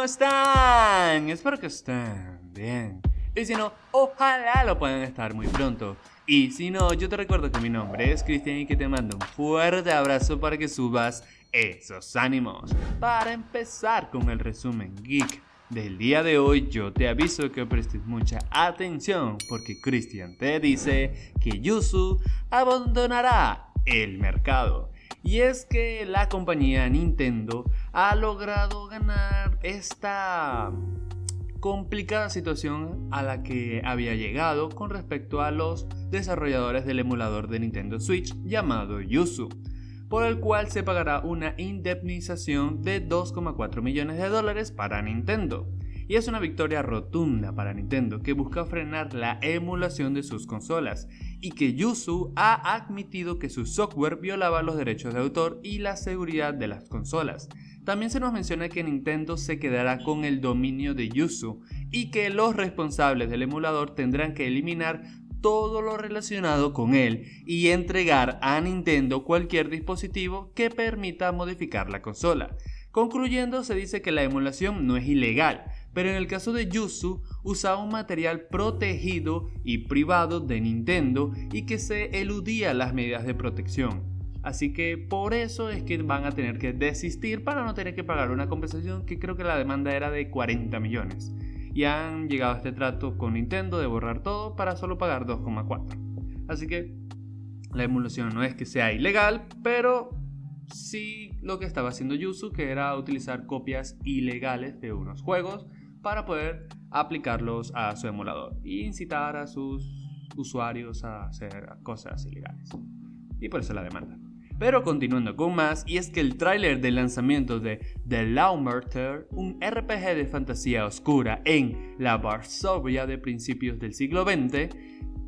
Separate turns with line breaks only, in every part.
¿Cómo están? Espero que estén bien. Y si no, ojalá lo puedan estar muy pronto. Y si no, yo te recuerdo que mi nombre es Cristian y que te mando un fuerte abrazo para que subas esos ánimos. Para empezar con el resumen geek del día de hoy, yo te aviso que prestes mucha atención porque Cristian te dice que Yuzu abandonará el mercado. Y es que la compañía Nintendo ha logrado ganar esta complicada situación a la que había llegado con respecto a los desarrolladores del emulador de Nintendo Switch llamado Yuzu, por el cual se pagará una indemnización de 2,4 millones de dólares para Nintendo. Y es una victoria rotunda para Nintendo, que busca frenar la emulación de sus consolas, y que Yuzu ha admitido que su software violaba los derechos de autor y la seguridad de las consolas. También se nos menciona que Nintendo se quedará con el dominio de Yuzu y que los responsables del emulador tendrán que eliminar todo lo relacionado con él y entregar a Nintendo cualquier dispositivo que permita modificar la consola. Concluyendo, se dice que la emulación no es ilegal, pero en el caso de Yuzu usaba un material protegido y privado de Nintendo y que se eludía las medidas de protección. Así que por eso es que van a tener que desistir para no tener que pagar una compensación que creo que la demanda era de 40 millones. Y han llegado a este trato con Nintendo de borrar todo para solo pagar 2,4. Así que la emulación no es que sea ilegal, pero sí lo que estaba haciendo Yuzu, que era utilizar copias ilegales de unos juegos para poder aplicarlos a su emulador e incitar a sus usuarios a hacer cosas ilegales. Y por eso la demanda. Pero continuando con más, y es que el tráiler del lanzamiento de The Lawmaster, un RPG de fantasía oscura en la Varsovia de principios del siglo XX,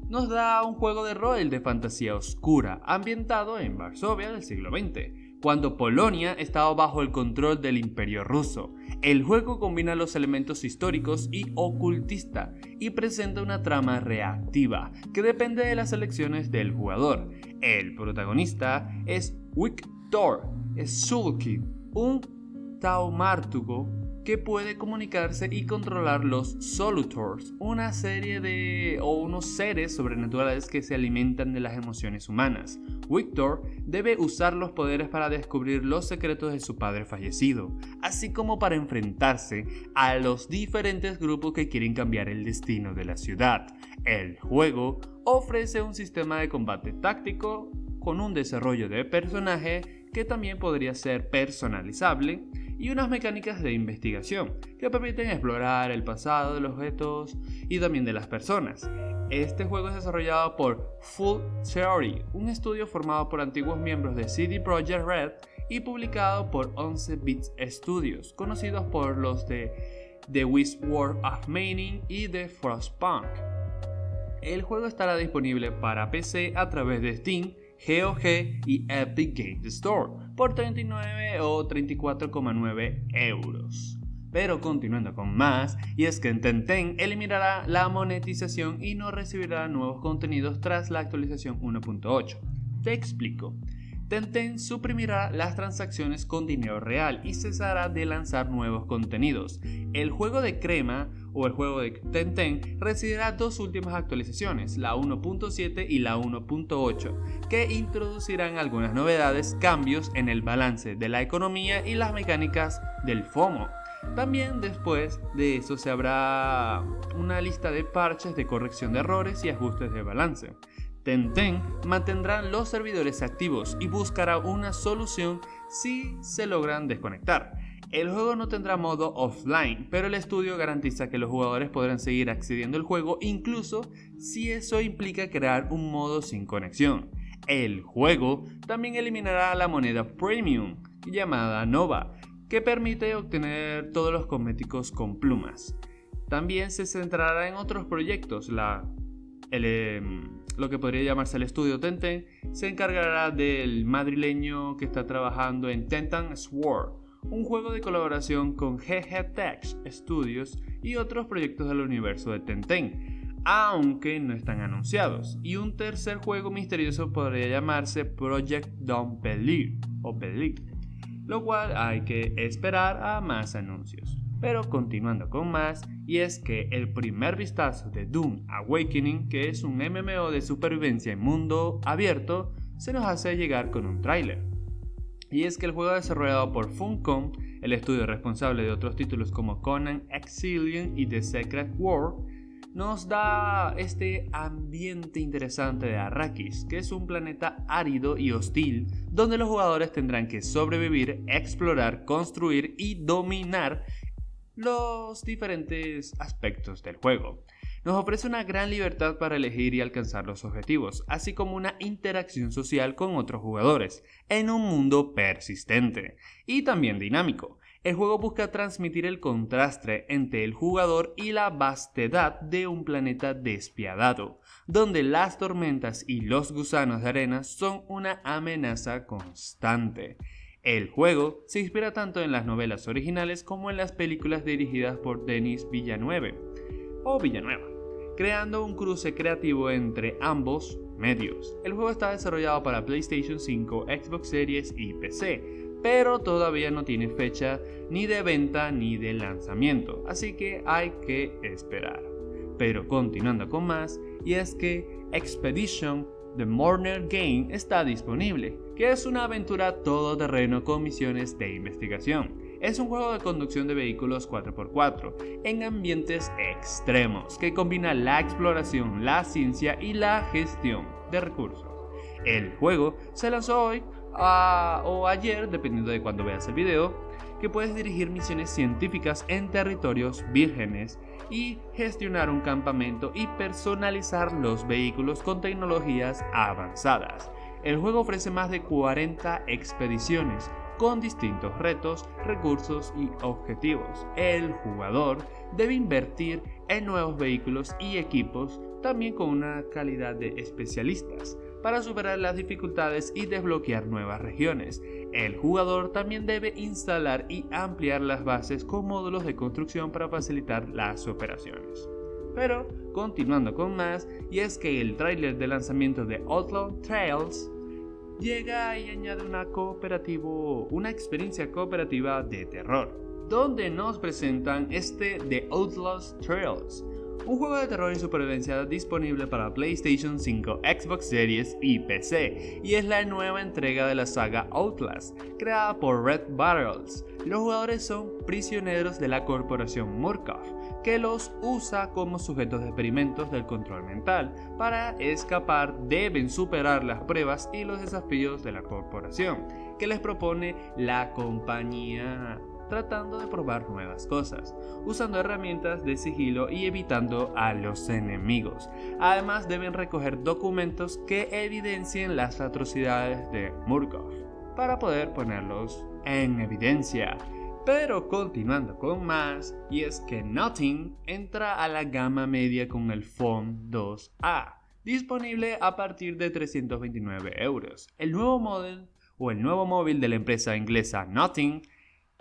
nos da un juego de rol de fantasía oscura ambientado en Varsovia del siglo XX, cuando Polonia estaba bajo el control del Imperio Ruso. El juego combina los elementos históricos y ocultista y presenta una trama reactiva que depende de las elecciones del jugador. El protagonista es Wiktor Sulkin, un taumáturgo que puede comunicarse y controlar los Solutors, una serie unos seres sobrenaturales que se alimentan de las emociones humanas. Wiktor debe usar los poderes para descubrir los secretos de su padre fallecido, así como para enfrentarse a los diferentes grupos que quieren cambiar el destino de la ciudad. El juego ofrece un sistema de combate táctico con un desarrollo de personaje que también podría ser personalizable y unas mecánicas de investigación que permiten explorar el pasado de los objetos y también de las personas. Este juego es desarrollado por Full Theory, un estudio formado por antiguos miembros de CD Projekt Red y publicado por 11 Bits Studios, conocidos por los de The Wizard of Mining y The Frostpunk. El juego estará disponible para PC a través de Steam, GOG y Epic Games Store por 39 o 34,9 euros. Pero continuando con más, y es que Tencent eliminará la monetización y no recibirá nuevos contenidos tras la actualización 1.8. Te explico. Tencent suprimirá las transacciones con dinero real y cesará de lanzar nuevos contenidos. El juego de Crema o el juego de Tencent recibirá dos últimas actualizaciones, la 1.7 y la 1.8, que introducirán algunas novedades, cambios en el balance de la economía y las mecánicas del FOMO. También después de eso se habrá una lista de parches de corrección de errores y ajustes de balance. Tencent mantendrá los servidores activos y buscará una solución si se logran desconectar. El juego no tendrá modo offline, pero el estudio garantiza que los jugadores podrán seguir accediendo al juego incluso si eso implica crear un modo sin conexión. El juego también eliminará la moneda premium llamada Nova, que permite obtener todos los cosméticos con plumas. También se centrará en otros proyectos. Lo que podría llamarse el estudio Tencent se encargará del madrileño que está trabajando en Tencent Sword, un juego de colaboración con GG Tech Studios y otros proyectos del universo de Tencent, aunque no están anunciados. Y un tercer juego misterioso podría llamarse Project Don't Believe, lo cual hay que esperar a más anuncios. Pero continuando con más, y es que el primer vistazo de Doom Awakening, que es un MMO de supervivencia en mundo abierto, se nos hace llegar con un tráiler. Y es que el juego desarrollado por Funcom, el estudio responsable de otros títulos como Conan Exilium y The Secret War, nos da este ambiente interesante de Arrakis, que es un planeta árido y hostil, donde los jugadores tendrán que sobrevivir, explorar, construir y dominar los diferentes aspectos del juego. Nos ofrece una gran libertad para elegir y alcanzar los objetivos, así como una interacción social con otros jugadores, en un mundo persistente y también dinámico. El juego busca transmitir el contraste entre el jugador y la vastedad de un planeta despiadado, donde las tormentas y los gusanos de arena son una amenaza constante. El juego se inspira tanto en las novelas originales como en las películas dirigidas por Denis Villeneuve, creando un cruce creativo entre ambos medios. El juego está desarrollado para PlayStation 5, Xbox Series y PC, pero todavía no tiene fecha ni de venta ni de lanzamiento, así que hay que esperar. Pero continuando con más, y es que Expedition The Morner Game está disponible, que es una aventura todoterreno con misiones de investigación. Es un juego de conducción de vehículos 4x4 en ambientes extremos que combina la exploración, la ciencia y la gestión de recursos. El juego se lanzó hoy o ayer, dependiendo de cuando veas el video, que puedes dirigir misiones científicas en territorios vírgenes y gestionar un campamento y personalizar los vehículos con tecnologías avanzadas. El juego ofrece más de 40 expediciones con distintos retos, recursos y objetivos. El jugador debe invertir en nuevos vehículos y equipos, también con una calidad de especialistas, para superar las dificultades y desbloquear nuevas regiones. El jugador también debe instalar y ampliar las bases con módulos de construcción para facilitar las operaciones. Pero continuando con más, y es que el tráiler de lanzamiento de Outlaw Trails llega y añade una experiencia cooperativa de terror, donde nos presentan The Outlaws Trails, un juego de terror y supervivencia disponible para PlayStation 5, Xbox Series y PC, y es la nueva entrega de la saga Outlast, creada por Red Barrels. Los jugadores son prisioneros de la corporación Murkoff, que los usa como sujetos de experimentos del control mental. Para escapar deben superar las pruebas y los desafíos de la corporación, que les propone la compañía, tratando de probar nuevas cosas, usando herramientas de sigilo y evitando a los enemigos. Además deben recoger documentos que evidencien las atrocidades de Murkoff, para poder ponerlos en evidencia. Pero continuando con más, y es que Nothing entra a la gama media con el Phone 2A, disponible a partir de 329 euros. El nuevo móvil de la empresa inglesa Nothing,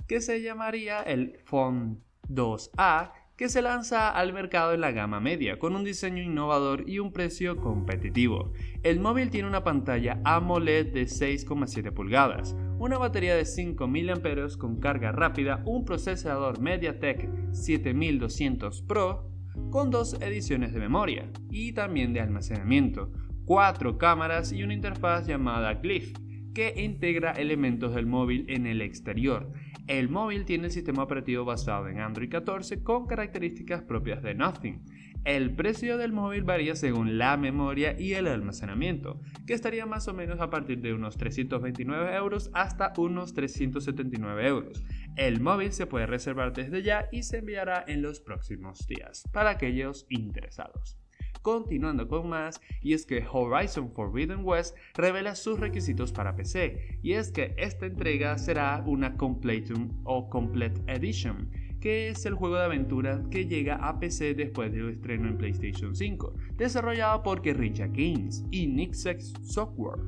que se llamaría el Phone 2A, que se lanza al mercado en la gama media, con un diseño innovador y un precio competitivo. El móvil tiene una pantalla AMOLED de 6,7 pulgadas, una batería de 5000 mAh con carga rápida, un procesador MediaTek 7200 Pro, con 2 ediciones de memoria y también de almacenamiento, 4 cámaras y una interfaz llamada Glyph, que integra elementos del móvil en el exterior. El móvil tiene el sistema operativo basado en Android 14 con características propias de Nothing. El precio del móvil varía según la memoria y el almacenamiento, que estaría más o menos a partir de unos 329 euros hasta unos 379 euros. El móvil se puede reservar desde ya y se enviará en los próximos días para aquellos interesados. Continuando con más, y es que Horizon Forbidden West revela sus requisitos para PC, y es que esta entrega será una Completum o Complete Edition, que es el juego de aventura que llega a PC después del estreno en PlayStation 5, desarrollado por Guerrilla Games y Nixxes Software.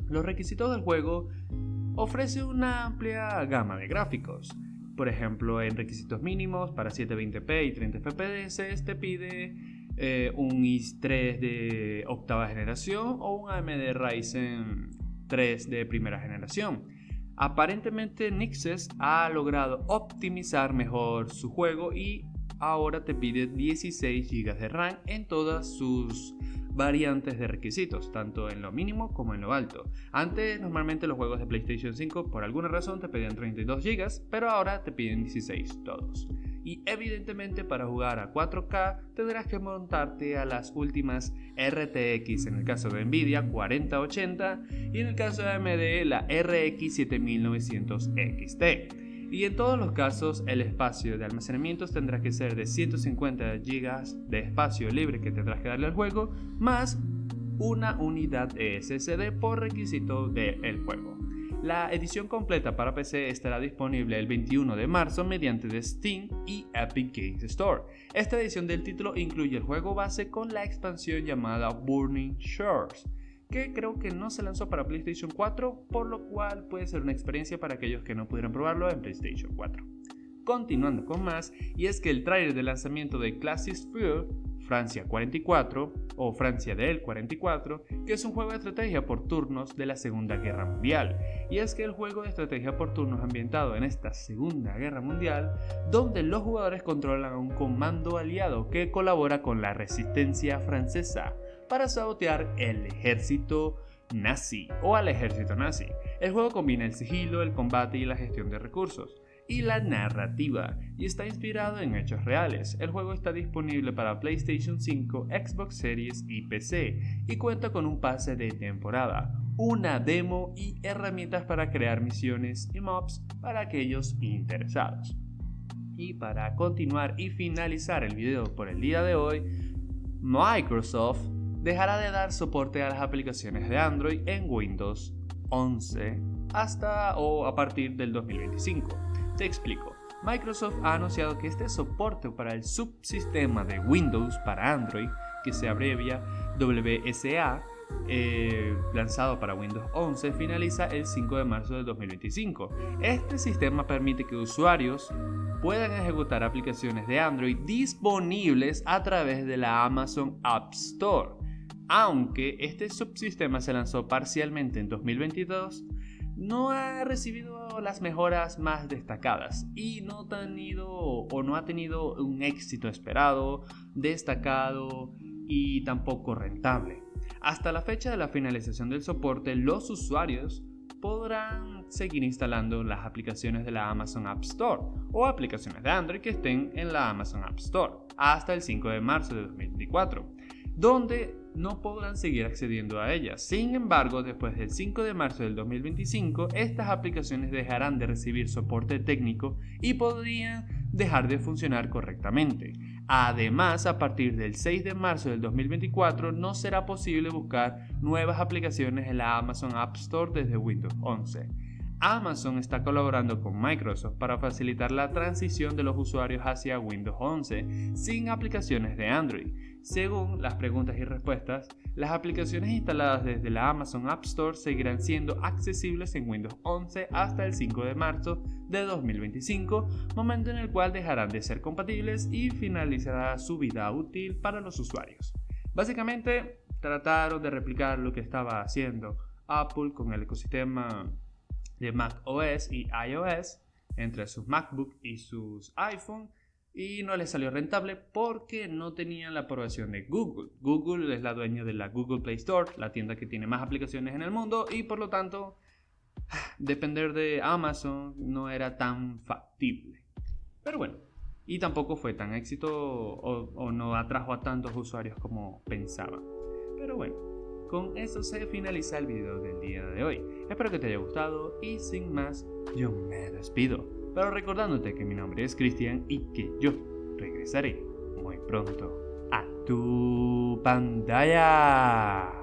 Los requisitos del juego ofrece una amplia gama de gráficos. Por ejemplo, en requisitos mínimos para 720p y 30 fps te pide un i3 de octava generación o un AMD Ryzen 3 de primera generación. Aparentemente Nixxes ha logrado optimizar mejor su juego y ahora te pide 16 GB de RAM en todas sus variantes de requisitos, tanto en lo mínimo como en lo alto. Antes normalmente los juegos de PlayStation 5 por alguna razón te pedían 32 GB, pero ahora te piden 16 todos. Y evidentemente para jugar a 4K tendrás que montarte a las últimas RTX, en el caso de Nvidia 4080 y en el caso de AMD la RX 7900 XT. Y en todos los casos el espacio de almacenamiento tendrá que ser de 150 GB de espacio libre que tendrás que darle al juego, más una unidad de SSD por requisito del juego. La edición completa para PC estará disponible el 21 de marzo mediante de Steam y Epic Games Store. Esta edición del título incluye el juego base con la expansión llamada Burning Shores, que creo que no se lanzó para PlayStation 4, por lo cual puede ser una experiencia para aquellos que no pudieron probarlo en PlayStation 4. Continuando con más, y es que el tráiler de lanzamiento de Classics Fear Francia 44 o Francia del 44, que es un juego de estrategia por turnos de la Segunda Guerra Mundial. Y es que el juego de estrategia por turnos ambientado en esta Segunda Guerra Mundial, donde los jugadores controlan a un comando aliado que colabora con la resistencia francesa para sabotear el ejército nazi o al ejército nazi. El juego combina el sigilo, el combate y la gestión de recursos y la narrativa, y está inspirado en hechos reales. El juego está disponible para PlayStation 5, Xbox Series y PC, y cuenta con un pase de temporada, una demo y herramientas para crear misiones y mobs para aquellos interesados. Y para continuar y finalizar el video por el día de hoy, Microsoft dejará de dar soporte a las aplicaciones de Android en Windows 11 a partir del 2025. Te explico. Microsoft ha anunciado que este soporte para el subsistema de Windows para Android, que se abrevia WSA, lanzado para Windows 11, finaliza el 5 de marzo del 2025. Este sistema permite que usuarios puedan ejecutar aplicaciones de Android disponibles a través de la Amazon App Store. Aunque este subsistema se lanzó parcialmente en 2022, no ha recibido las mejoras más destacadas y no ha tenido un éxito esperado, destacado y tampoco rentable. Hasta la fecha de la finalización del soporte, los usuarios podrán seguir instalando las aplicaciones de la Amazon App Store o aplicaciones de Android que estén en la Amazon App Store hasta el 5 de marzo de 2024, donde no podrán seguir accediendo a ellas. Sin embargo, después del 5 de marzo del 2025, estas aplicaciones dejarán de recibir soporte técnico y podrían dejar de funcionar correctamente. Además, a partir del 6 de marzo del 2024, no será posible buscar nuevas aplicaciones en la Amazon App Store desde Windows 11. Amazon está colaborando con Microsoft para facilitar la transición de los usuarios hacia Windows 11 sin aplicaciones de Android. Según las preguntas y respuestas, las aplicaciones instaladas desde la Amazon App Store seguirán siendo accesibles en Windows 11 hasta el 5 de marzo de 2025, momento en el cual dejarán de ser compatibles y finalizará su vida útil para los usuarios. Básicamente, trataron de replicar lo que estaba haciendo Apple con el ecosistema de macOS y iOS entre sus MacBook y sus iPhone, y no les salió rentable porque no tenían la aprobación de Google. Google es la dueña de la Google Play Store, la tienda que tiene más aplicaciones en el mundo, y por lo tanto depender de Amazon no era tan factible. Pero bueno, y tampoco fue tan éxito o no atrajo a tantos usuarios como pensaban. Pero bueno, con eso se finaliza el video del día de hoy. Espero que te haya gustado y sin más, yo me despido. Pero recordándote que mi nombre es Cristian y que yo regresaré muy pronto a tu pantalla.